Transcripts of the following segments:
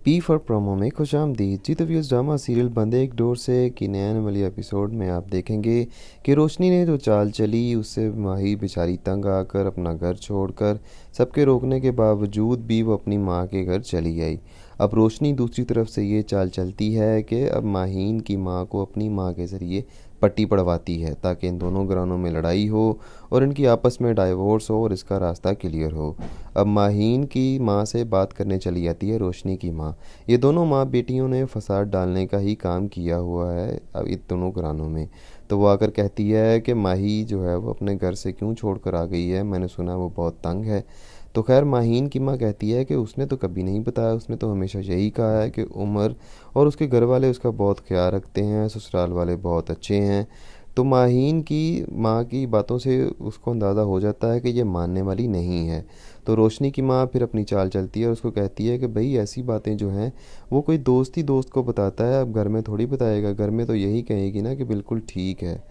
P for promo में खुशामदीद। जी तो views, drama serial बंदे एक डोर से की नए आने वाली एपिसोड में आप देखेंगे कि रोशनी ने जो चाल चली उससे माही बेचारी तंग आकर अपना घर छोड़कर सबके रोकने के बावजूद भी वो अपनी माँ के घर चली आई। अब रोशनी दूसरी तरफ से ये चाल चलती है कि अब माहीन की माँ को अपनी माँ के ज़रिए पट्टी पड़वाती है ताकि इन दोनों घरानों में लड़ाई हो और इनकी आपस में डाइवोर्स हो और इसका रास्ता क्लियर हो। अब माहीन की माँ से बात करने चली जाती है रोशनी की माँ। ये दोनों माँ बेटियों ने फसाद डालने का ही काम किया हुआ है अब इन दोनों घरानों में। तो वो आकर कहती है कि माही जो है वो अपने घर से क्यों छोड़ कर आ गई है, मैंने सुना वो बहुत तंग है। तो खैर माहीन की माँ कहती है कि उसने तो कभी नहीं बताया, उसने तो हमेशा यही कहा है कि उमर और उसके घर वाले उसका बहुत ख्याल रखते हैं, ससुराल वाले बहुत अच्छे हैं। तो माहीन की माँ की बातों से उसको अंदाज़ा हो जाता है कि ये मानने वाली नहीं है। तो रोशनी की माँ फिर अपनी चाल चलती है और उसको कहती है कि भाई ऐसी बातें जो हैं वो कोई दोस्त ही दोस्त को बताता है, अब घर में थोड़ी बताएगा, घर में तो यही कहेगी ना कि बिल्कुल ठीक है।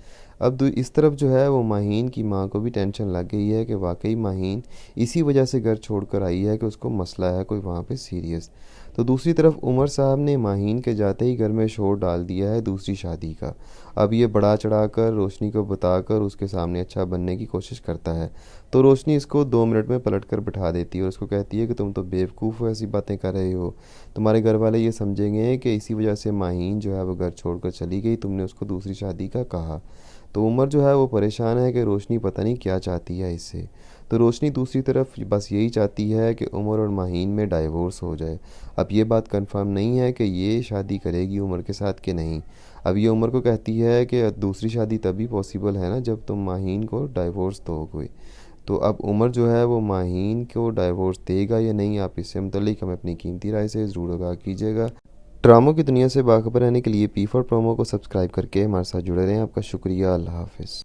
अब इस तरफ जो है वो माहीन की माँ को भी टेंशन लग गई है कि वाकई माहीन इसी वजह से घर छोड़कर आई है कि उसको मसला है कोई वहाँ पे सीरियस। तो दूसरी तरफ उमर साहब ने माहीन के जाते ही घर में शोर डाल दिया है दूसरी शादी का। अब ये बढ़ा चढ़ा कर रोशनी को बताकर उसके सामने अच्छा बनने की कोशिश करता है। तो रोशनी इसको 2 मिनट में पलट कर बिठा देती है और उसको कहती है कि तुम तो बेवकूफ़ हो, ऐसी बातें कर रहे हो। तुम्हारे घर वाले ये समझेंगे कि इसी वजह से माहीन जो है वो घर छोड़कर चली गई, तुमने उसको दूसरी शादी का कहा। तो उमर जो है वो परेशान है कि रोशनी पता नहीं क्या चाहती है इससे। तो रोशनी दूसरी तरफ बस यही चाहती है कि उमर और माहीन में डाइवोर्स हो जाए। अब ये बात कंफर्म नहीं है कि ये शादी करेगी उमर के साथ कि नहीं। अब ये उमर को कहती है कि दूसरी शादी तभी पॉसिबल है ना जब तुम माहीन को डाइवोर्स दोगे। तो अब उमर जो है वो माहीन को डाइवोर्स देगा या नहीं, आप इससे मुतल्लिक हमें अपनी कीमती राय से ज़रूर आगाह कीजिएगा। ड्रामों की दुनिया से बाखबर रहने के लिए पी फॉर प्रोमो को सब्सक्राइब करके हमारे साथ जुड़े रहें। आपका शुक्रिया। अल्लाह हाफ़िज़।